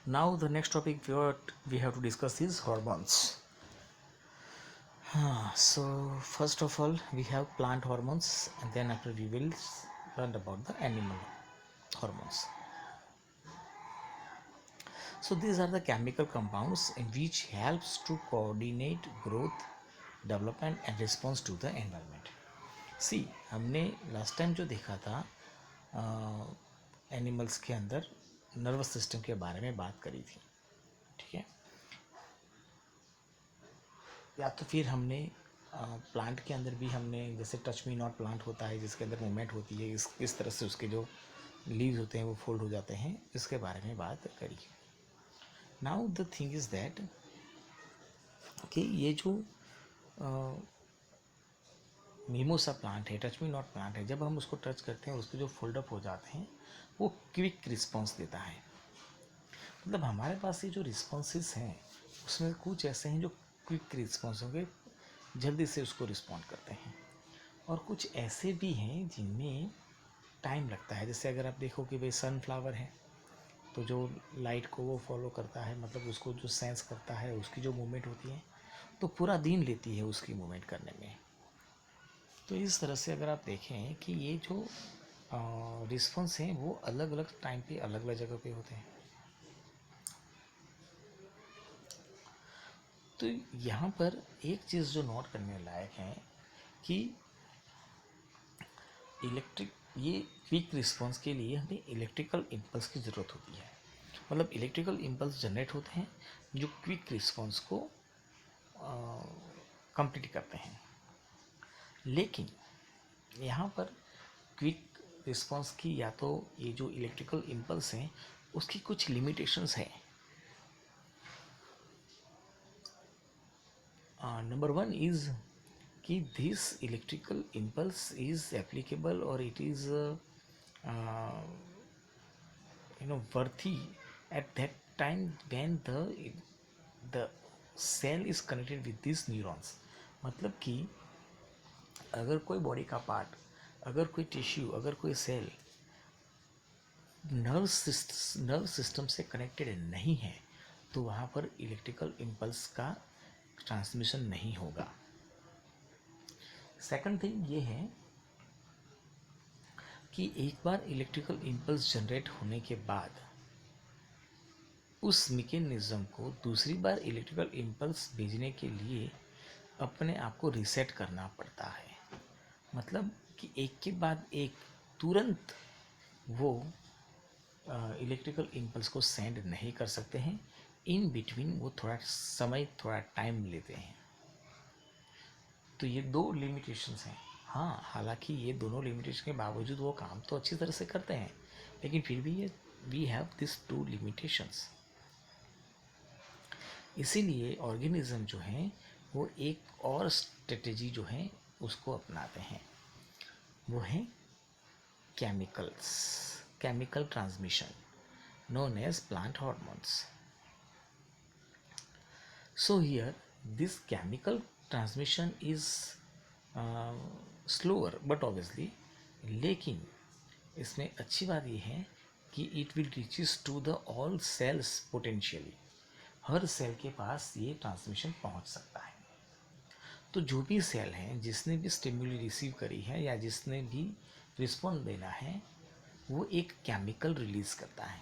Now the next topic we have to discuss is hormones. So first of all we have plant hormones, and then after we will learn about the animal hormones. So these are the chemical compounds in which helps to coordinate growth, development and response to the environment. सी हमने last time जो देखा था animals के अंदर nervous system के बारे में बात करी थी, ठीक है। या तो फिर हमने प्लांट के अंदर भी हमने जैसे टच मी नॉट प्लांट होता है जिसके अंदर मूवमेंट होती है, इस तरह से उसके जो लीव्स होते हैं वो फोल्ड हो जाते हैं, इसके बारे में बात करी। Now the thing is that कि ये जो मीमोसा प्लांट है, टच मी नॉट प्लांट है, जब हम उसको टच करते हैं उसके जो फोल्ड अप हो जाते हैं वो क्विक रिस्पॉन्स देता है। मतलब हमारे पास ये जो रिस्पॉन्सेस हैं उसमें कुछ ऐसे हैं जो क्विक रिस्पॉन्स होंगे, जल्दी से उसको रिस्पॉन्ड करते हैं, और कुछ ऐसे भी हैं जिनमें टाइम लगता है। जैसे अगर आप देखो कि भाई सनफ्लावर है तो जो लाइट को वो फॉलो करता है, मतलब उसको जो सेंस करता है, उसकी जो मूवमेंट होती है तो पूरा दिन लेती है उसकी मूवमेंट करने में। तो इस तरह से अगर आप देखें कि ये जो रिस्पॉन्स हैं वो अलग अलग टाइम पे अलग अलग जगह पे होते हैं। तो यहाँ पर एक चीज़ जो नोट करने लायक है कि ये क्विक रिस्पॉन्स के लिए हमें इलेक्ट्रिकल इम्पल्स की ज़रूरत होती है। मतलब इलेक्ट्रिकल इम्पल्स जनरेट होते हैं जो क्विक रिस्पॉन्स को कंप्लीट करते हैं। लेकिन यहाँ पर क्विक रिस्पॉन्स की या तो ये जो इलेक्ट्रिकल इम्पल्स हैं उसकी कुछ लिमिटेशंस हैं। नंबर वन इज़ कि this electrical impulse is applicable और it is worthy at that time when the cell is connected with these neurons। मतलब कि अगर कोई बॉडी का पार्ट, अगर कोई टिश्यू, अगर कोई सेल नर्व सिस्टम से कनेक्टेड नहीं है तो वहाँ पर इलेक्ट्रिकल इम्पल्स का ट्रांसमिशन नहीं होगा। सेकंड थिंग ये है कि एक बार इलेक्ट्रिकल इम्पल्स जनरेट होने के बाद उस मैकेनिज्म को दूसरी बार इलेक्ट्रिकल इम्पल्स भेजने के लिए अपने आप को रीसेट करना पड़ता है। मतलब कि एक के बाद एक तुरंत वो इलेक्ट्रिकल इम्पल्स को सेंड नहीं कर सकते हैं, इन बिटवीन वो थोड़ा समय, थोड़ा टाइम लेते हैं। तो ये दो लिमिटेशंस हैं। हाँ, हालांकि ये दोनों लिमिटेशन के बावजूद वो काम तो अच्छी तरह से करते हैं, लेकिन फिर भी ये we have this two limitations. इसीलिए ऑर्गेनिज्म जो हैं वो एक और स्ट्रेटेजी जो है उसको अपनाते हैं, वो है chemical transmission known as plant hormones. So here this chemical transmission is slower but obviously, लेकिन इसमें अच्छी बात ये है कि it will reaches to the all cells potentially। हर सेल के पास ये ट्रांसमिशन पहुंच सकता है। तो जो भी सेल है जिसने भी स्टिमुली रिसीव करी है या जिसने भी रिस्पॉन्स देना है वो एक केमिकल रिलीज करता है,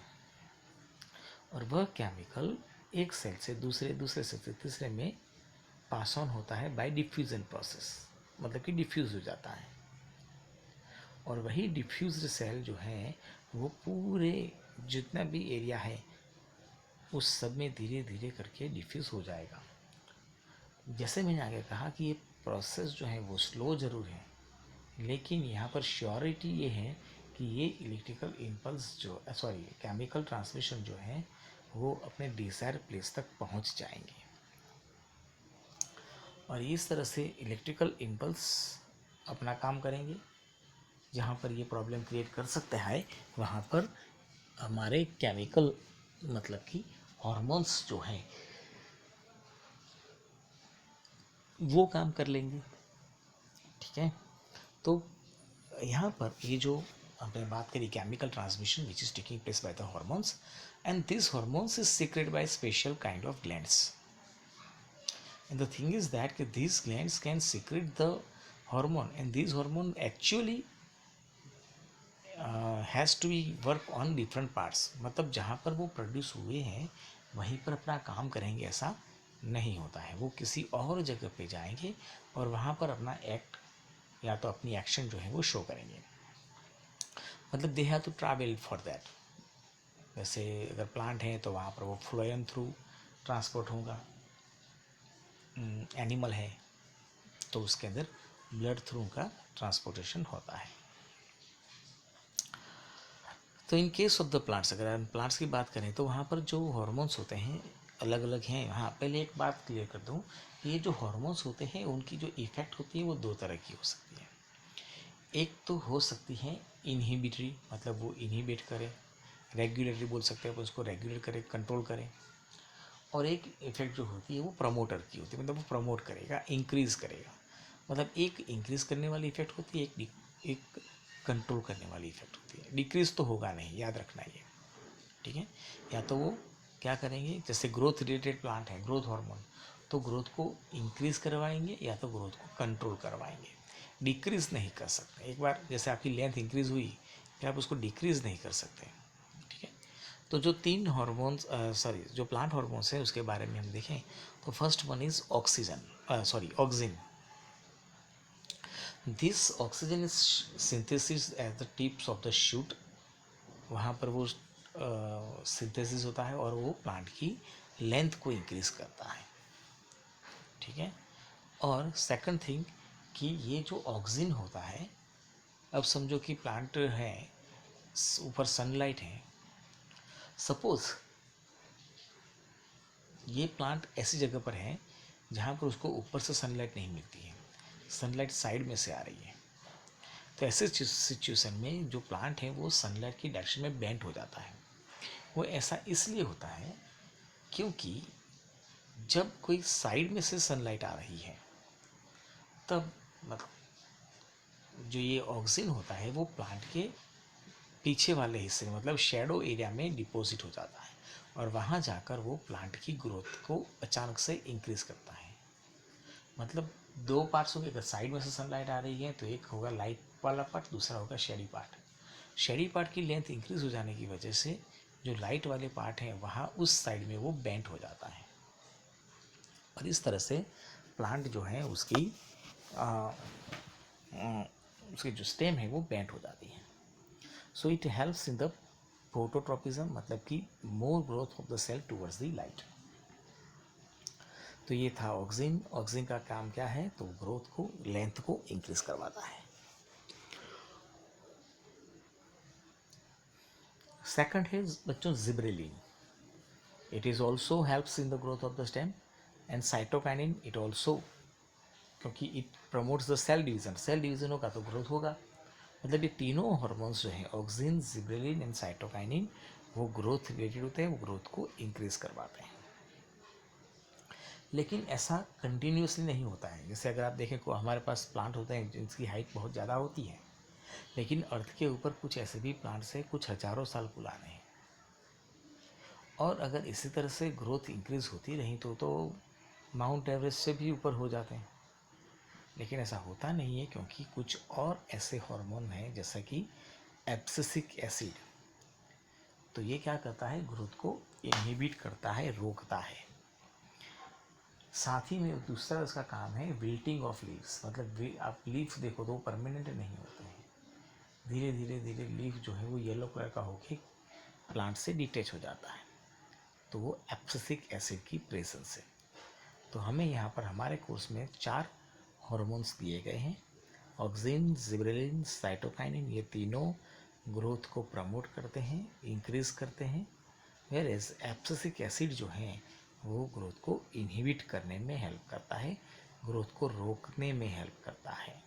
और वह केमिकल एक सेल से दूसरे सेल से तीसरे में पास ऑन होता है बाय डिफ्यूजन प्रोसेस। मतलब कि डिफ्यूज़ हो जाता है, और वही डिफ्यूज्ड सेल जो है वो पूरे जितना भी एरिया है उस सब में धीरे धीरे करके डिफ्यूज़ हो जाएगा। जैसे मैंने आगे कहा कि ये प्रोसेस जो है वो स्लो ज़रूर है, लेकिन यहाँ पर श्योरिटी ये है कि ये इलेक्ट्रिकल इम्पल्स जो केमिकल ट्रांसमिशन जो है वो अपने डिज़ायर प्लेस तक पहुँच जाएंगे, और इस तरह से इलेक्ट्रिकल इम्पल्स अपना काम करेंगे। जहाँ पर ये प्रॉब्लम क्रिएट कर सकता है वहाँ पर हमारे केमिकल मतलब कि हॉर्मोन्स जो हैं वो काम कर लेंगे, ठीक है। तो यहाँ पर ये जो हमने बात करी chemical transmission which is taking place by the hormones, and this hormones is secreted by special kind of glands. And the thing is that these glands can secrete the hormone, and these hormone actually has to be work on different parts. मतलब जहाँ पर वो produce हुए हैं वहीं पर अपना काम करेंगे ऐसा नहीं होता है. वो किसी और जगह पे जाएंगे और वहाँ पर अपना एक्ट या तो अपनी एक्शन जो है वो शो करेंगे. मतलब they have to travel for that. जैसे अगर प्लांट है तो वहाँ पर वो फ्लोएम थ्रू ट्रांसपोर्ट होगा. एनिमल है तो उसके अंदर ब्लड थ्रू का ट्रांसपोर्टेशन होता है. तो in case of the plants, अगर हम प्लांट्स की बात करें तो वहाँ पर जो हॉर्मोन्स होते हैं अलग अलग हैं. हाँ, पहले एक बात क्लियर कर दूँ, ये जो हॉर्मोन्स होते हैं उनकी जो इफ़ेक्ट होती है वो दो तरह की हो सकती है. एक तो हो सकती है इनहिबिटरी, मतलब वो इनहिबिट करे, रेगुलेटरी बोल सकते हैं आप उसको, रेगुलेट करे, कंट्रोल करे. और एक इफेक्ट जो होती है वो प्रमोटर की होती है, मतलब वो प्रमोट करेगा, इंक्रीज करेगा. मतलब एक इंक्रीज करने वाली इफेक्ट होती है, एक कंट्रोल करने वाली इफेक्ट होती है. डिक्रीज तो होगा नहीं, याद रखना ये, ठीक है. या तो वो क्या करेंगे, जैसे ग्रोथ रिलेटेड प्लांट है, ग्रोथ हार्मोन, तो ग्रोथ को इंक्रीज करवाएंगे या तो ग्रोथ को कंट्रोल करवाएंगे. डिक्रीज नहीं कर सकते. एक बार जैसे आपकी लेंथ इंक्रीज हुई फिर आप उसको डिक्रीज नहीं कर सकते, ठीक है. तो जो तीन हार्मोन्स, जो प्लांट हार्मोन्स हैं उसके बारे में हम देखें तो first one is oxygen. This oxygen is synthesis at the tips of the shoot. वहाँ पर वो सिंथेसिस होता है और वो प्लांट की लेंथ को इंक्रीज करता है, ठीक है. और सेकंड थिंग कि ये जो ऑक्सीजन होता है, अब समझो कि प्लांट है, ऊपर सनलाइट है. सपोज ये प्लांट ऐसी जगह पर है जहाँ पर उसको ऊपर से सनलाइट नहीं मिलती है, सनलाइट साइड में से आ रही है. तो ऐसे सिचुएशन में जो प्लांट है वो सनलाइट की डायरेक्शन में बेंट हो जाता है. वो ऐसा इसलिए होता है क्योंकि जब कोई साइड में से सनलाइट आ रही है तब मतलब जो ये ऑक्सीजन होता है वो प्लांट के पीछे वाले हिस्से में, मतलब शेडो एरिया में डिपॉजिट हो जाता है और वहाँ जाकर वो प्लांट की ग्रोथ को अचानक से इंक्रीज करता है. मतलब दो पार्ट्स होंगे, अगर साइड में से सनलाइट आ रही है तो एक होगा लाइट वाला पार्ट, दूसरा होगा शेडी पार्ट. शेडी पार्ट की लेंथ इंक्रीज हो जाने की वजह से जो लाइट वाले पार्ट हैं वहाँ उस साइड में वो बेंट हो जाता है और इस तरह से प्लांट जो है उसकी जो स्टेम है वो बेंट हो जाती है. So it helps in the phototropism, मतलब कि more growth of the cell towards the light. तो ये था ऑक्सीजन. ऑक्सीजन का काम क्या है, तो ग्रोथ को, लेंथ को इंक्रीज करवाता है. सेकंड है बच्चों gibberellin. It is also helps in the growth of the stem. And cytokinin it also, क्योंकि it promotes the cell division. Cell division होगा तो ग्रोथ होगा. मतलब ये तीनों हार्मोन्स जो हैं ऑक्सीजन, जिब्रेलिन एंड साइटोकाइनिन, वो ग्रोथ रिलेटेड होते हैं, वो ग्रोथ को इंक्रीज करवाते हैं. लेकिन ऐसा कंटिन्यूसली नहीं होता है. जैसे अगर आप देखें को हमारे पास प्लांट होते हैं जिनकी हाइट बहुत ज़्यादा होती है, लेकिन अर्थ के ऊपर कुछ ऐसे भी प्लांट्स हैं कुछ हजारों साल पुराने हैं, और अगर इसी तरह से ग्रोथ इंक्रीज होती रही तो माउंट एवरेस्ट से भी ऊपर हो जाते हैं. लेकिन ऐसा होता नहीं है क्योंकि कुछ और ऐसे हार्मोन हैं जैसा कि एब्सिसिक एसिड. तो ये क्या करता है, ग्रोथ को इनहिबिट करता है, रोकता है. साथ ही में दूसरा इसका काम है विल्टिंग ऑफ लीव्स. मतलब आप लीफ देखो तो वो परमानेंट नहीं होते हैं, धीरे धीरे धीरे लीफ जो है वो येलो कलर का होके प्लांट से डिटेच हो जाता है. तो वो एब्सिसिक एसिड की प्रेजेंस है. तो हमें यहाँ पर हमारे कोर्स में 4 हार्मोन्स दिए गए हैं. ऑक्सीजन, जिब्रेलिन, साइटोकाइनिन, ये तीनों ग्रोथ को प्रमोट करते हैं, इंक्रीज करते हैं. वेयर एज एब्सिसिक एसिड जो है वो ग्रोथ को इनहिबिट करने में हेल्प करता है, ग्रोथ को रोकने में हेल्प करता है.